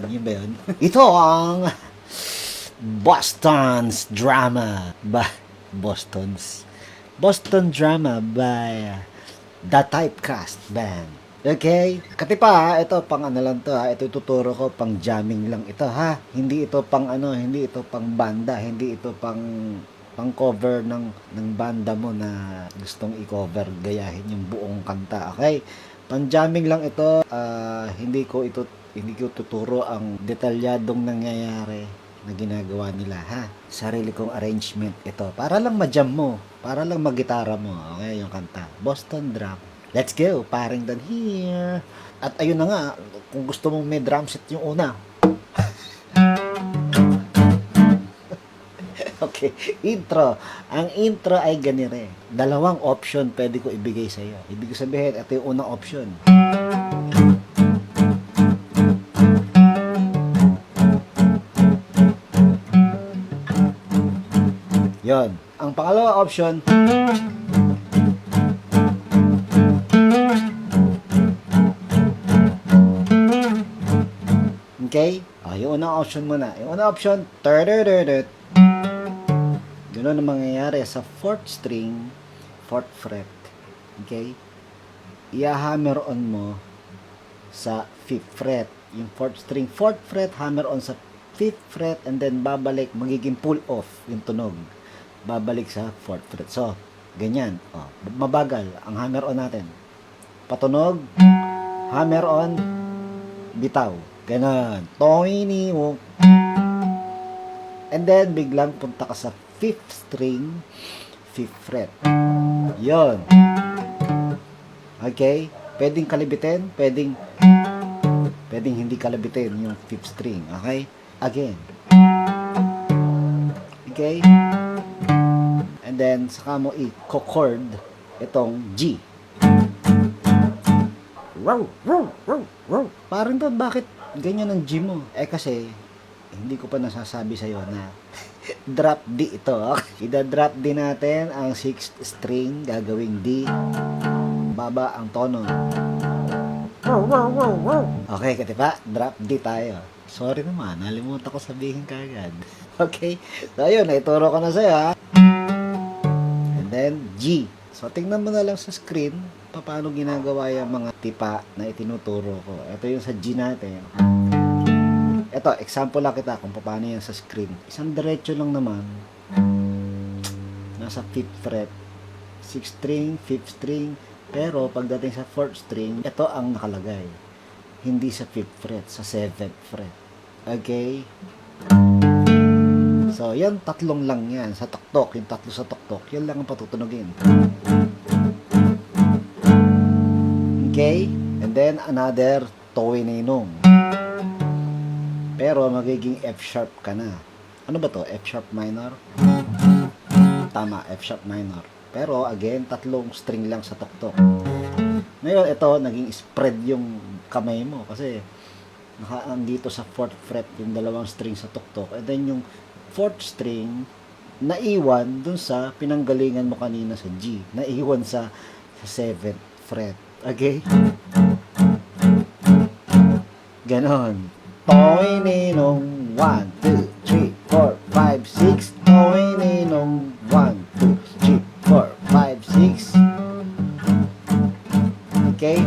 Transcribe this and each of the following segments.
yun ba yun? Ito ang Boston's Drama Boston Drama by The Typecast Band. Okay? Katipa, ito pang ano lang to ha. Ito tuturo ko pang jamming lang ito ha. Hindi ito pang ano, hindi ito pang banda, hindi ito pang cover ng banda mo na gustong i-cover, gayahin yung buong kanta. Okay? Pang jamming lang ito. Hindi ko tuturo ang detalyadong nangyayari na ginagawa nila ha. Sarili kong arrangement ito para lang ma-jam mo, para lang mag-gitara mo. Okay, yung kanta Boston Drum. Let's go, paring Dan here. At ayun na nga, kung gusto mong may drum set yung una. Okay, intro. Ang intro ay ganire. Dalawang option pwede ko ibigay sa iyo. Ibig sabihin, ito yung unang option. Yon. Ang pangalawa option, okay? Yung unang option muna. Yung unang option, gano'n ang mangyayari sa 4th string, 4th fret. Okay? I-hammer on mo sa 5th fret. Yung 4th string, 4th fret, hammer on sa 5th fret, and then babalik, magiging pull off yung tunog. Babalik sa 4th fret. So, ganyan. Mabagal ang hammer on natin. Patunog, hammer on, bitaw. Ganon. Toini mo. And then, biglang punta ka sa 5th string, 5th fret. Yon. Okay? Pwedeng kalibitin, pwedeng hindi kalibitin yung 5th string. Okay? Again. Okay? And then, saka mo i-chord itong G. Parang doon, bakit ganyan ang G mo? Kasi, hindi ko pa nasasabi sa'yo na drop D ito. Okay? Ida-drop D natin ang 6th string, gagawing D. Baba ang tono. Okay, katipa, drop D tayo. Sorry naman, nalimutan ko sabihin kagad. Okay? So, ayun, naituro ko na sa'yo ha. And then, G. So, tingnan mo na lang sa screen paano ginagawa yung mga tipa na itinuturo ko. Ito yung sa G natin. Ito, example lang kita kung paano yan sa screen. Isang diretso lang naman. Nasa 5th fret. 6th string, 5th string. Pero, pagdating sa 4th string, ito ang nakalagay. Hindi sa 5th fret, sa 7th fret. Okay? So, yan, tatlong lang yan. Sa tuktok, yung tatlo sa tuktok, yan lang ang patutunogin. Okay? And then, another towininong. Pero, magiging F sharp ka na. Ano ba to? F sharp minor? Tama, F sharp minor. Pero, again, tatlong string lang sa tuktok. Ngayon, ito, naging spread yung kamay mo. Kasi, nandito sa 4th fret yung dalawang string sa tuktok. And then, yung 4th string, naiwan dun sa pinanggalingan mo kanina sa G. Naiwan sa 7th fret. Okay? Ganon. Toy ninong 1, 2, 3, 4, 5, 6. Toy ninong 1, 2, 3, 4, 5, 6. Okay?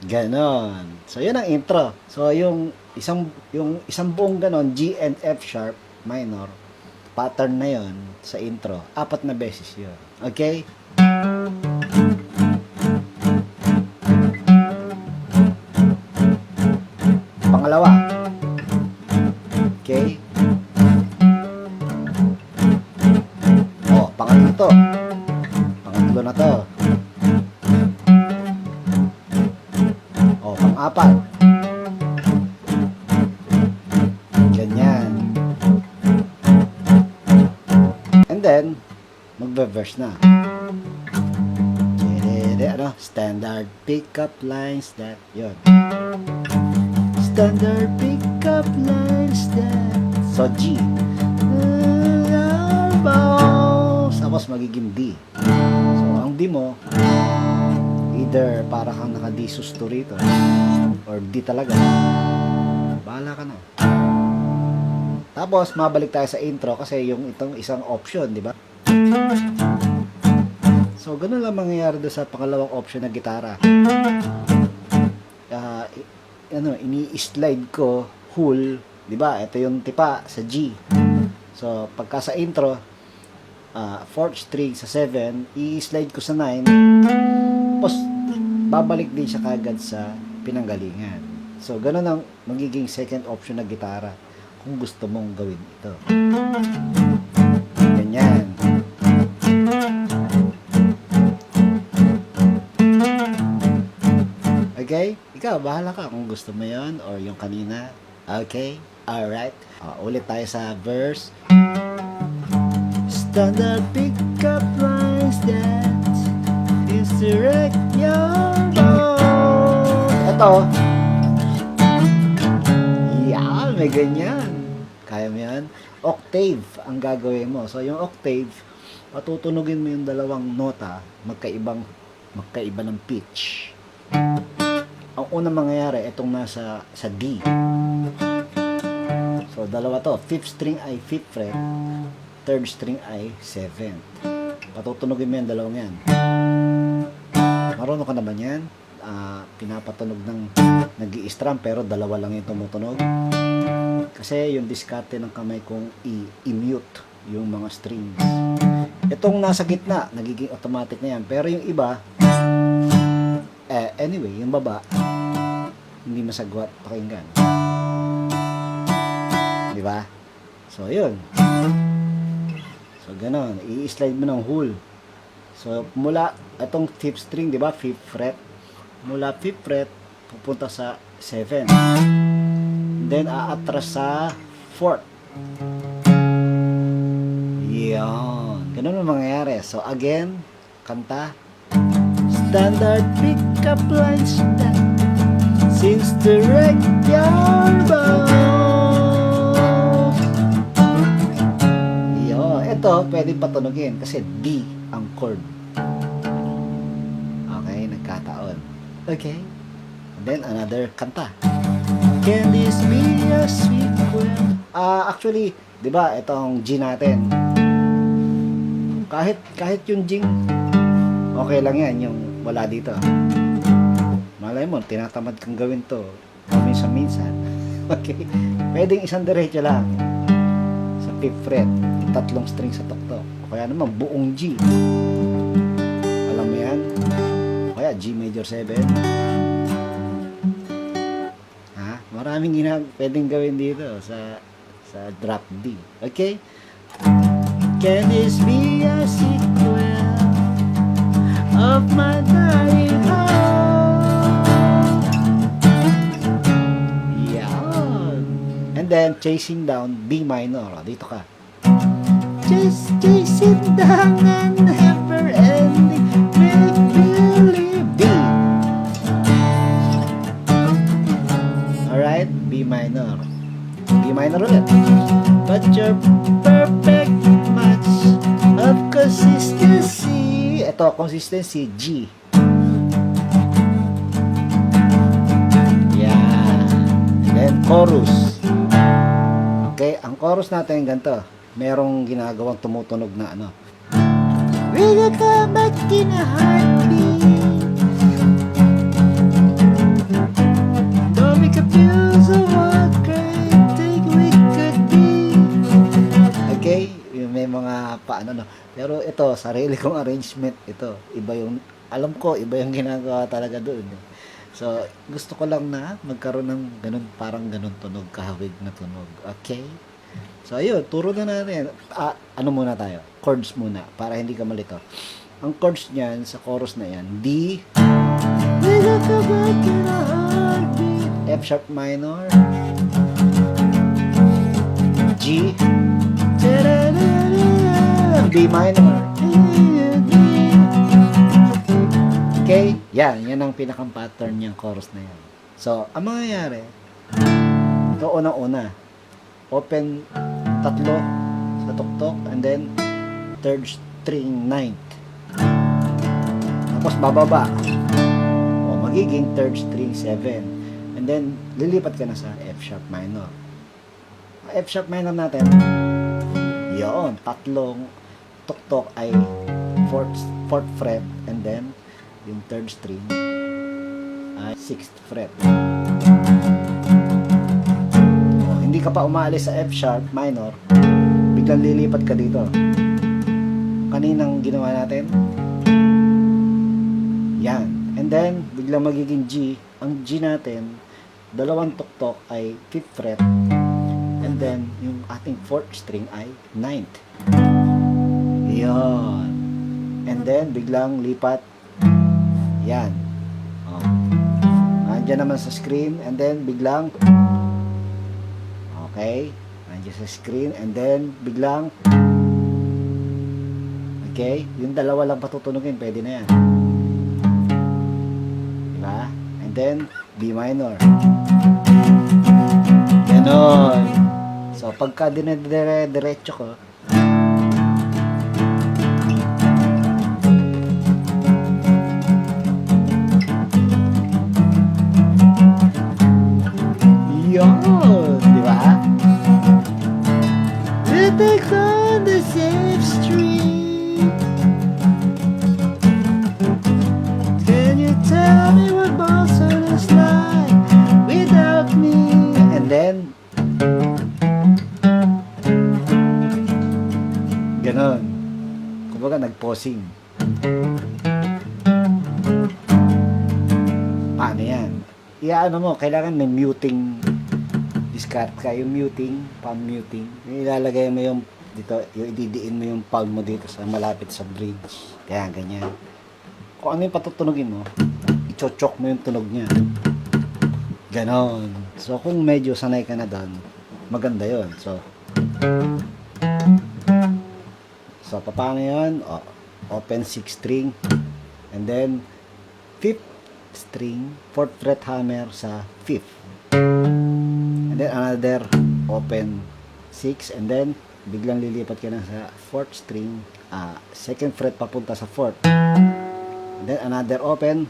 Ganon. So, yun ang intro. So, yung isang buong ganon, G and F sharp minor, pattern na yon sa intro. 4 na beses yun. Okay? Pangalawa. Okay? Pangatlo to. Pangatlo na to. Pang-apat. Ganyan. And then, magbe-verse na. Ano? Standard pickup lines that. Yun. Standard pickup lines that. So, G. Tapos magiging D. So, ang D mo, Either para kang naka-D sus to rito or D talaga. Bahala ka na. Tapos, mabalik tayo sa intro kasi yung itong isang option, di ba? So, ganun lang mangyayari doon sa pangalawang option na gitara. Ini-slide ko whole, di ba? Ito yung tipa sa G. So, pagka sa intro, 4th string sa 7, i-slide ko sa 9. Tapos, babalik din siya kagad sa pinanggalingan. So, ganun ang magiging second option na gitara kung gusto mong gawin ito. Ganyan. Okay? Ikaw, bahala ka kung gusto mo yon or yung kanina. Okay? Alright. Ulit tayo sa verse. Standard pickup lines that is direct your mode. Ito. Yan, may ganyan. Kaya mo yan? Octave ang gagawin mo. So, yung octave, patutunugin mo yung dalawang nota, magkaiba ng pitch. Ang unang mangyayari, itong nasa sa D. So, dalawa to. 5th string ay 5th fret, 3rd string ay 7th. Patutunugin mo yung dalawang yan. Marunong ka naman yan. Pinapatunog ng nag-i-strum pero dalawa lang yung tumutunog. Kasi yung diskarte ng kamay kong i-mute yung mga strings. Itong nasa gitna, nagiging automatic na yan. Pero yung iba, anyway, yung baba, hindi masagwat pakinggan. Di ba? So, yun. So, ganon. I-slide mo ng whole. So, mula, itong 5th string, di ba? 5th fret. Mula 5th fret, pupunta sa 7. Then, aatras sa 4th. Yan. Ganun ang mangyayari. So, again, kanta. Standard pickup lines that seems to wreck your bones. Yo, ito pwede patunugin kasi D ang chord. Okay, nagkataon. Okay. And then another kanta. Can this be a sequel? Actually, 'di ba, itong G natin. Kahit yung G okay lang yan, yung wala dito. Malay mo, tinatamad kang gawin to minsan. Okay? Pwedeng isang diretso lang sa 5th fret, yung 3 string sa tuktok. O kaya naman, buong G. Alam mo yan? O kaya G major 7. Maraming pwedeng gawin dito sa drop D. Okay? Can this be a sequel of my dying heart? Yan. And then, chasing down B minor. Dito ka. Just chasing down and never ending make believe D. Alright, B minor. B minor ulit. But you're perfect match of consistency. Ito, consistency, G. Yeah. Then, chorus. Okay, ang chorus natin ganito. Merong ginagawang tumutunog na ano. Will you come back in a heartbeat? Don't be confused of what great thing we could be. Okay, may mga paano no. Pero ito, sarili kong arrangement ito. Iba yung, alam ko, iba yung ginagawa talaga doon. So, gusto ko lang na magkaroon ng ganun, parang ganun tunog, kahawig na tunog. Okay? So, ayun, turo na natin. Ano muna tayo? Chords muna, para hindi ka malito. Ang chords niyan, sa chorus na yan, D, F sharp minor, G, B minor. Okay? Yan ang pinakang pattern niyang chorus na yan. So, ang mangyayari, ito unang-una, open 3 sa tuktok, and then 3rd string 9th. Tapos bababa. magiging third string 7. And then, lilipat ka na sa F sharp minor. F sharp minor natin, yun, tatlong tuktok ay fourth fret, and then, yung third string ay 6th fret. O, hindi ka pa umaalis sa F sharp minor, biglang lilipat ka dito. Kaninang ginawa natin? Yan. And then, biglang magiging G. Ang G natin, dalawang tuktok ay 5th fret. And then, yung ating 4th string ay 9th. Yan. And then, biglang lipat. Yan. O. Nandiyan naman sa screen. And then, biglang okay. Nandiyan sa screen. And then, biglang okay. Yung dalawa lang patutunugin. Pwede na yan. Diba? And then, B minor. Ganon. So, pagka diretso ko, yun, di ba? It takes on the same street. Can you tell me what Boston is like without me? And then, ganon. Kumbaga, nag-pausing. Paano yan? Iyaano mo, kailangan may muting discard ka. Yung muting, palm muting. Ilalagay mo yung dito, yung ididiin mo yung palm mo dito sa malapit sa bridge. Kaya ganyan. Kung ano yung patutunugin mo, ichochok mo yung tunog niya. Ganon. So, kung medyo sanay ka na doon, maganda yon. So, paano yun? O, open 6 string, and then 5th string, 4th fret hammer sa 5th. And then another open 6, and then biglang lilipat ka na sa 4th string, 2nd fret papunta sa 4th. And then another open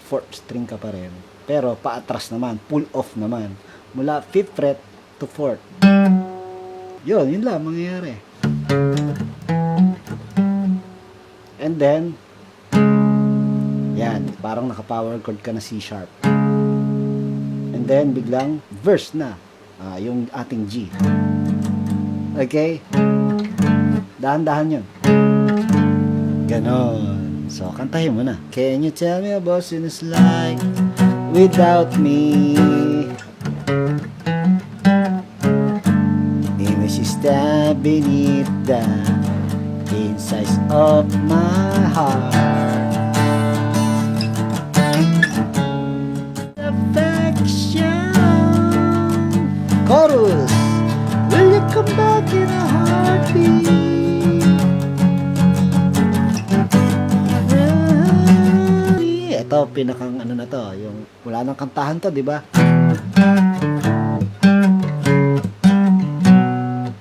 4th string ka pa rin. Pero paatras naman, pull off naman. Mula 5th fret to 4th. Yun lang mangyayari. And then, yan, parang naka-power chord ka na C sharp. And then, biglang verse na, yung ating G. Okay? Dahan-dahan yun. Ganon. So, kantahin mo na. Can you tell me about what it's like without me? Image is stabbed beneath the insides of my heart. Affection. Chorus. Will you come back in a heartbeat? Ito, pinakang ano na to, yung wala nang kantahan to, di ba?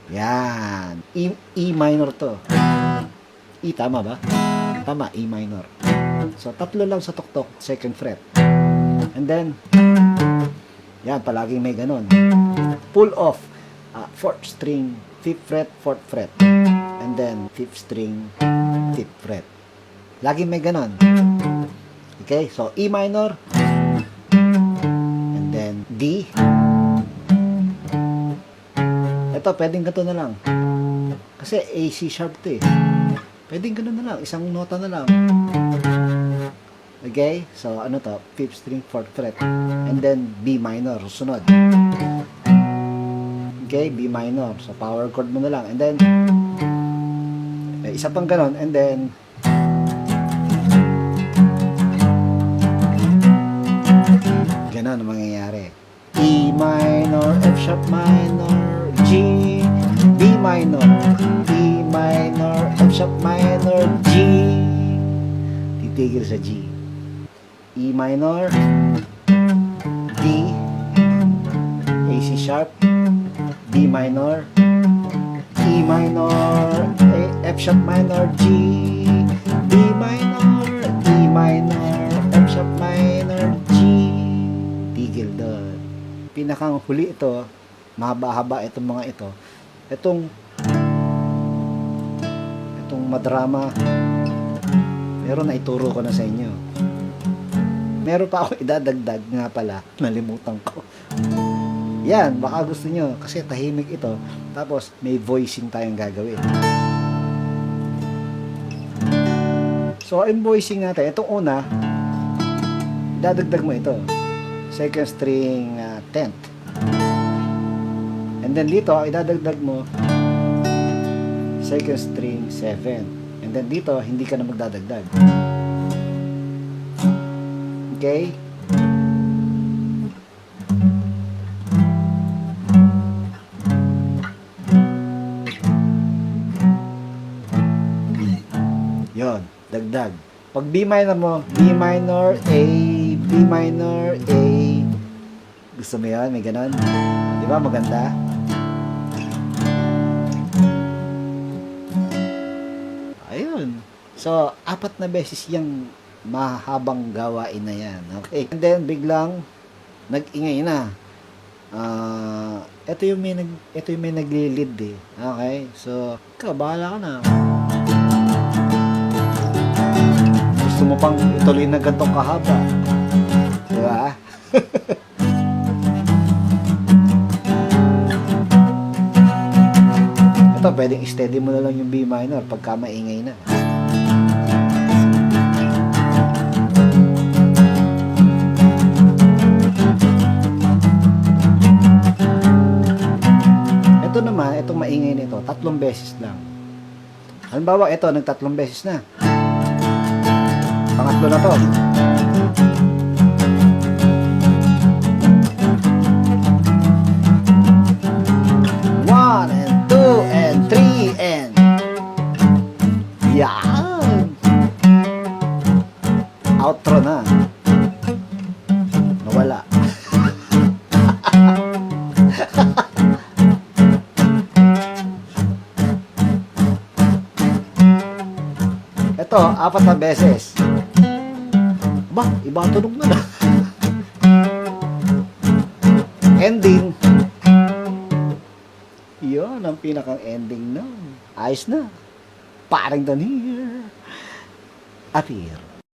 Yan. E minor to. E, tama ba? Tama, E minor. So, tatlo lang sa tuktok, 2nd fret. And then, yan, palaging may ganon. Pull off, 4th string, 5th fret, 4th fret. And then, 5th string, 5th fret. Laging may ganon. Okay, so E minor, and then D. Ito, pwedeng ganito na lang. Kasi A, C sharp to eh. Pwedeng ganun na lang, isang nota na lang. Okay, so ano to, 5th string, 4th fret. And then B minor, sunod. Okay, B minor. So power chord mo na lang. And then, isa pang ganun, and then, ganon ang mangyayari. E minor, F sharp minor, G, B minor, E minor, F sharp minor, G. Titigil sa G. E minor, D, A C sharp, B minor, E minor, F sharp minor, G, B minor, E minor, F sharp minor, skill doon. Pinakang huli ito, mahaba-haba itong mga ito. Itong madrama, meron na ituro ko na sa inyo. Meron pa ako idadagdag nga pala, nalimutan ko. Yan, baka gusto nyo, kasi tahimik ito, tapos may voicing tayong gagawin. So, ang voicing natin, itong una, idadagdag mo ito, second string 10th. And then dito, idadagdag mo second string 7. And then dito, hindi ka na magdadagdag. Okay? Yon, dagdag. Pag B minor mo, B minor, A, B minor, A. Gusto mo yan? May ganon? Di ba? Maganda? Ayun. So, 4 na beses yung mahabang gawain na yan. Okay? And then, biglang, nag-ingay na. Ito yung may nagli-lead eh. Okay? So, ikaw, bahala ka na. Gusto mo pang ituloy na gantong kahaba. Diba? Ito, pwedeng steady mo na lang yung B minor pagka maingay na. Ito naman, itong maingay nito, 3 beses lang. Halimbawa, ito, nag-3 beses na. Pangatlo na to. One, and 2, and 3, and... Yan! Outro na. Nawala. Ito, 4 na beses. Ba, iba ang tunog na. Ending. Yun ang pinakang ending nun. Ayos na. Parang done here. Appear.